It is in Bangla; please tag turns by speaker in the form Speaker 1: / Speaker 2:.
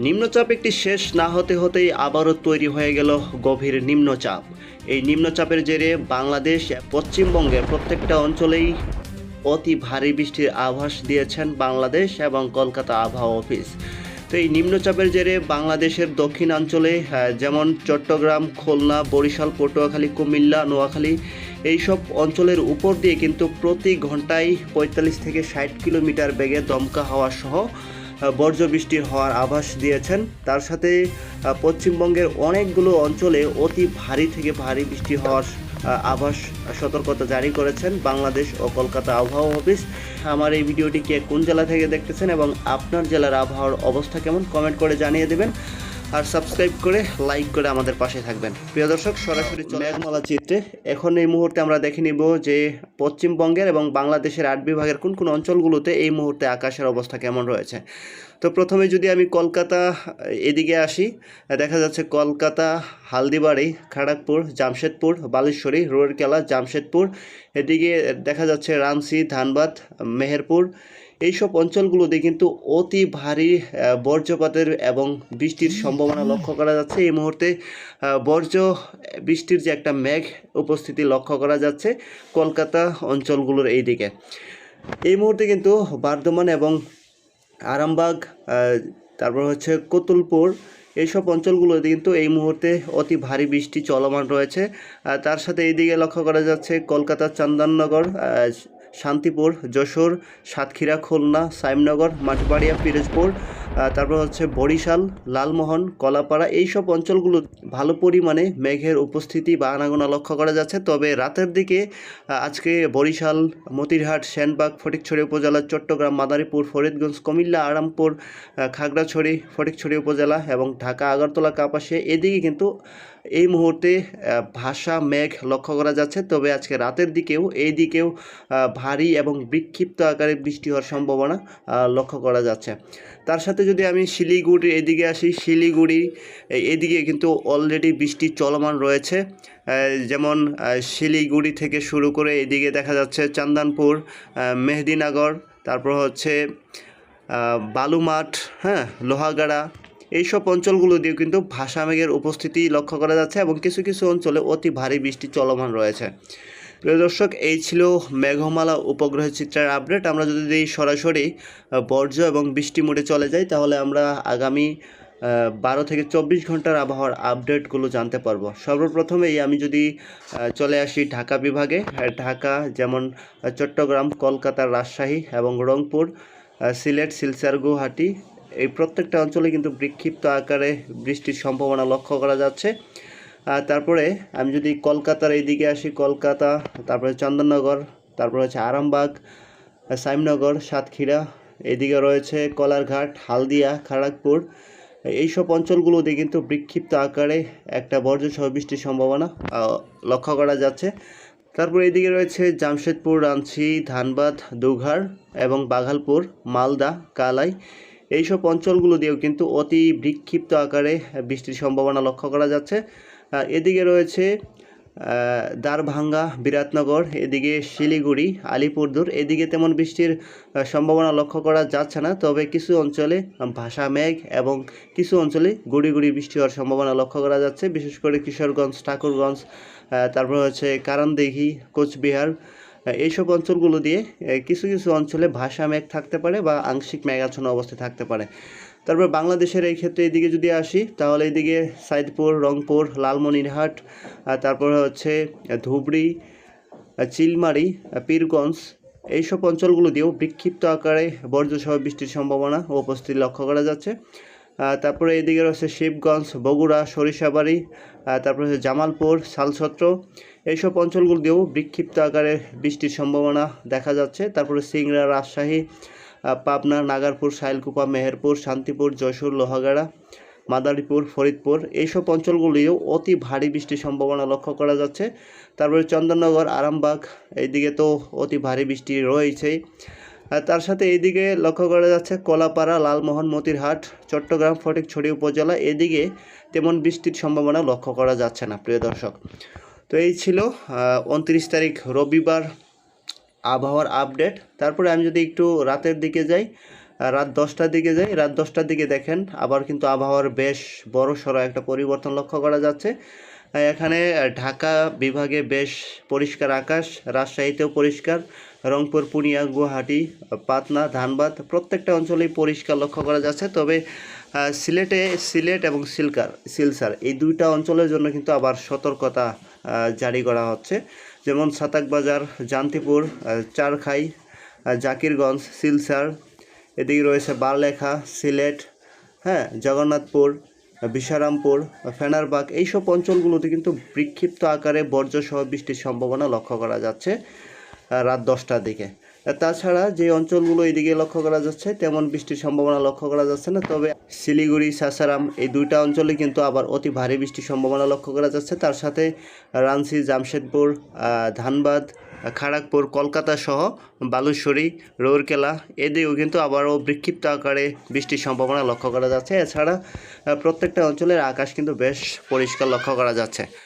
Speaker 1: নিম্নচাপ একটি শেষ না হতে হতেই আবারও তৈরি হয়ে গেল গভীর নিম্নচাপ। এই নিম্নচাপের জেরে বাংলাদেশ পশ্চিমবঙ্গের প্রত্যেকটা অঞ্চলেই অতি ভারী বৃষ্টির আভাস দিয়েছেন বাংলাদেশ এবং কলকাতা আবহাওয়া অফিস। তো এই নিম্নচাপের জেরে বাংলাদেশের দক্ষিণাঞ্চলে যেমন চট্টগ্রাম, খুলনা, বরিশাল, পটুয়াখালী, কুমিল্লা, নোয়াখালী এইসব অঞ্চলের উপর দিয়ে কিন্তু প্রতি ঘন্টায় ৪৫ থেকে ৬০ কিলোমিটার বেগে দমকা হাওয়া সহ বর্জ্য বৃষ্টির হওয়ার আভাস দিয়েছেন। তার সাথে পশ্চিমবঙ্গের অনেকগুলো অঞ্চলে অতি ভারী থেকে ভারী বৃষ্টি হওয়ার আভাস সতর্কতা জারি করেছেন বাংলাদেশ ও কলকাতা আবহাওয়া অফিস। আমার এই ভিডিওটি কে কোন জেলা থেকে দেখতেছেন এবং আপনার জেলার আবহাওয়ার অবস্থা কেমন কমেন্ট করে জানিয়ে দেবেন, আর সাবস্ক্রাইব করে লাইক করে আমাদের পাশে থাকবেন। প্রিয় দর্শক, সরাসরি মেঘমালা চিত্রে এখন এই মুহূর্তে আমরা দেখে নিব যে পশ্চিমবঙ্গের এবং বাংলাদেশের ৮ বিভাগের কোন কোন অঞ্চলগুলোতে এই মুহূর্তে আকাশের অবস্থা কেমন রয়েছে। তো প্রথমে যদি আমি কলকাতা এদিকে আসি, দেখা যাচ্ছে কলকাতা, হালদিবাড়ি, খড়গপুর, জামশেদপুর, বালেশ্বরী, রুরকেলা, জামশেদপুর, এদিকে দেখা যাচ্ছে রামসি, ধানবাদ, মেহেরপুর, এইসব অঞ্চলগুলোতে কিন্তু অতি ভারী বজ্রপাতের এবং বৃষ্টির সম্ভাবনা লক্ষ্য করা যাচ্ছে। এই মুহূর্তে বর্জ্য বৃষ্টির যে একটা মেঘ উপস্থিতি লক্ষ্য করা যাচ্ছে কলকাতা অঞ্চলগুলোর এই দিকে। এই মুহূর্তে কিন্তু বর্ধমান এবং আরামবাগ, তারপর হচ্ছে কতুলপুর, এইসব অঞ্চলগুলোতে কিন্তু এই মুহূর্তে অতি ভারী বৃষ্টি চলমান রয়েছে। তার সাথে এইদিকে লক্ষ্য করা যাচ্ছে কলকাতার চন্দননগর, শান্তিপুর, যশোর, সাতক্ষীরা, খুলনা, সাইমনগর, মাঠবাড়িয়া, পিরোজপুর, তারপর হচ্ছে বরিশাল, লালমোহন, কলাপাড়া, এইসব অঞ্চলগুলো ভালো পরিমাণে মেঘের উপস্থিতি বা আনাগোনা লক্ষ্য করা যাচ্ছে। তবে রাতের দিকে আজকে বরিশাল, মতিরহাট, সেনবাগ, ফটিকছড়ি উপজেলা, চট্টগ্রাম, মাদারীপুর, ফরিদগঞ্জ, কুমিল্লা, আরামপুর, খাগড়াছড়ি, ফটিকছড়ি উপজেলা এবং ঢাকা, আগরতলা, কাপাসিয়া এদিকে কিন্তু এই মুহূর্তে ভাসা মেঘ লক্ষ্য করা যাচ্ছে। তবে আজকে রাতের দিকেও এই দিকেও ভারী এবং বিক্ষিপ্ত আকারে বৃষ্টি হওয়ার সম্ভাবনা লক্ষ্য করা যাচ্ছে। তার সাথে যদি আমি শিলিগুড়ি এদিকে আসি, শিলিগুড়ি এদিকে কিন্তু অলরেডি বৃষ্টি চলমান রয়েছে। যেমন শিলিগুড়ি থেকে শুরু করে এদিকে দেখা যাচ্ছে চান্দানপুর, মেহেদিনগর, তারপর হচ্ছে বালুমাঠ, লোহাগাড়া, এইসব অঞ্চলগুলো দিয়ে কিন্তু ভাসা মেঘের উপস্থিতি লক্ষ্য করা যাচ্ছে এবং কিছু কিছু অঞ্চলে অতি ভারী বৃষ্টি চলমান রয়েছে। প্রিয় দর্শক, এই ছিল মেঘমালা উপগ্রহ চিত্রের আপডেট। আমরা যদি সরাসরি বর্জ্য এবং বৃষ্টি মোডে চলে যাই তাহলে আমরা আগামী 12 থেকে 24 ঘন্টার আবহাওয়ার আপডেটগুলো জানতে পারবো। সর্বপ্রথমেই আমি যদি চলে আসি ঢাকা বিভাগে, ঢাকা যেমন চট্টগ্রাম, কলকাতা, রাজশাহী এবং রংপুর, সিলেট, শিলচর, গুয়াহাটি, এই প্রত্যেকটা অঞ্চলে কিন্তু বিক্ষিপ্ত আকারে বৃষ্টির সম্ভাবনা লক্ষ্য করা যাচ্ছে। তারপরে আমি যদি কলকাতার এইদিকে আসি, কলকাতা, তারপরে চন্দননগর, তারপরে হচ্ছে আরামবাগ, সাইমনগর, সাতক্ষীরা, এদিকে রয়েছে কলারঘাট, হালদিয়া, খড়গপুর, এইসব অঞ্চলগুলোতে কিন্তু বিক্ষিপ্ত আকারে একটা বজ্রসহ বৃষ্টির সম্ভাবনা লক্ষ্য করা যাচ্ছে। তারপর এদিকে রয়েছে জামশেদপুর, রাঞ্চি, ধানবাদ, দুঘার এবং বাঘালপুর, মালদা, কালাই, এইসব অঞ্চলগুলো দিয়েও কিন্তু অতি বিক্ষিপ্ত আকারে বৃষ্টির সম্ভাবনা লক্ষ্য করা যাচ্ছে। এদিকে রয়েছে দ্বারভাঙ্গা, বিরাটনগর, এদিকে শিলিগুড়ি, আলিপুরদুয়ার, এদিকে তেমন বৃষ্টির সম্ভাবনা লক্ষ্য করা যাচ্ছে না। তবে কিছু অঞ্চলে ভাসা মেঘ এবং কিছু অঞ্চলে গুড়ি গুড়ি বৃষ্টি হওয়ার সম্ভাবনা লক্ষ্য করা যাচ্ছে, বিশেষ করে কিশোরগঞ্জ, ঠাকুরগঞ্জ, তারপর হচ্ছে কারণদিঘি, কোচবিহার, এইসব অঞ্চলগুলো দিয়ে কিছু কিছু অঞ্চলে ভাসা মেঘ থাকতে পারে বা আংশিক মেঘাচ্ছন্ন অবস্থায় থাকতে পারে। তারপর বাংলাদেশের এই ক্ষেত্রে এদিকে যদি আসি তাহলে এদিকে সাইদপুর, রংপুর, লালমনিরহাট, তারপর হচ্ছে ধুবড়ি, চিলমারি, পীরগঞ্জ, এইসব অঞ্চলগুলো দিয়েও বিক্ষিপ্ত আকারে বজ্রসহ বৃষ্টির সম্ভাবনা ও উপস্থিতি লক্ষ্য করা যাচ্ছে। তারপরে এদিকে রয়েছে শিবগঞ্জ, বগুড়া, সরিষাবাড়ি, তারপরে হচ্ছে জামালপুর, শালছত্র, এইসব অঞ্চলগুলো দিয়েও বিক্ষিপ্ত আকারে বৃষ্টির সম্ভাবনা দেখা যাচ্ছে। তারপরে সিংড়া, রাজশাহী, পাবনা, নাগারপুর, শাইলকুপা, মেহেরপুর, শান্তিপুর, যশোর, লোহাগাড়া, মাদারীপুর, ফরিদপুর, এইসব অঞ্চলগুলিও অতি ভারী বৃষ্টির সম্ভাবনা লক্ষ্য করা যাচ্ছে। তারপরে চন্দননগর, আরামবাগ, এইদিকে তো অতি ভারী বৃষ্টি রয়েছেই। তার সাথে এইদিকে লক্ষ্য করা যাচ্ছে কলাপাড়া, লালমোহন, মতিরহাট, চট্টগ্রাম, ফটিকছড়ি উপজেলা, এদিকে তেমন বৃষ্টির সম্ভাবনা লক্ষ্য করা যাচ্ছে না। প্রিয় দর্শক, তো এই ছিল 29 তারিখ রবিবার আবহাওয়ার আপডেট। তারপরে আমি যদি একটু রাতের দিকে যাই, রাত 10টার দিকে যাই, রাত 10টার দিকে দেখেন আবার কিন্তু আবহাওয়ার বেশ বড়সড় একটা পরিবর্তন লক্ষ্য করা যাচ্ছে। এখানে ঢাকা বিভাগে বেশ পরিষ্কার আকাশ, রাজশাহীতেও পরিষ্কার, রংপুর, পূর্ণিয়া, গুয়াহাটি, পাটনা, ধানবাদ প্রত্যেকটা অঞ্চলেই পরিষ্কার লক্ষ্য করা যাচ্ছে। তবে সিলেট এবং সিলসার এই দুইটা অঞ্চলের জন্য কিন্তু আবার সতর্কতা জারি করা হচ্ছে। যেমন সাতাকবাজার, জান্তিপুর, চারখাই, জাকিরগঞ্জ, সিলসার, এদিকে রয়েছে বারলেখা, সিলেট, হ্যাঁ, জগন্নাথপুর, বিশারামপুর, ফেনারবাগ এইসব অঞ্চলগুলোতে কিন্তু বিক্ষিপ্ত আকারে বর্জ্যসহ বৃষ্টির সম্ভাবনা লক্ষ্য করা যাচ্ছে রাত 10টার দিকে। তাছাড়া যে অঞ্চলগুলো এদিকে লক্ষ্য করা যাচ্ছে তেমন বৃষ্টির সম্ভাবনা লক্ষ্য করা যাচ্ছে না। তবে শিলিগুড়ি, সাসারাম এই দুইটা অঞ্চলে কিন্তু আবার অতি ভারী বৃষ্টির সম্ভাবনা লক্ষ্য করা যাচ্ছে। তার সাথে রাঞ্চি, জামশেদপুর, ধানবাদ, খড়গপুর, কলকাতা সহ বালুশরী, রৌরকেলা এদিকেও কিন্তু আবারও বিক্ষিপ্ত আকারে বৃষ্টির সম্ভাবনা লক্ষ্য করা যাচ্ছে। এছাড়া প্রত্যেকটা অঞ্চলের আকাশ কিন্তু বেশ পরিষ্কার লক্ষ্য করা যাচ্ছে।